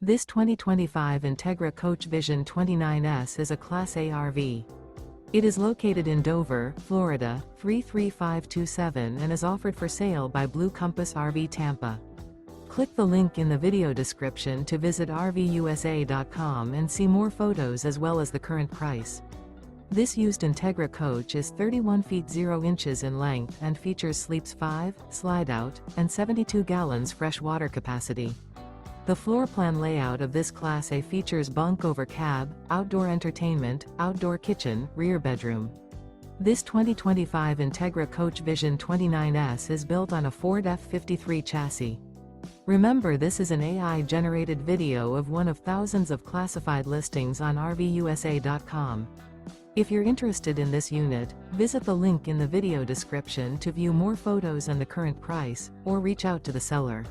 This 2025 Entegra Coach Vision 29S is a Class A RV. It is located in Dover, Florida, 33527 and is offered for sale by Blue Compass RV Tampa. Click the link in the video description to visit RVUSA.com and see more photos as well as the current price. This used Entegra coach is 31 feet 0 inches in length and features sleeps 5, slide-out, and 72 gallons fresh water capacity. The floor plan layout of this Class A features bunk over cab, outdoor entertainment, outdoor kitchen, rear bedroom. This 2025 Entegra Coach Vision 29S is built on a Ford F53 chassis. Remember, this is an AI-generated video of one of thousands of classified listings on RVUSA.com. If you're interested in this unit, visit the link in the video description to view more photos and the current price, or reach out to the seller.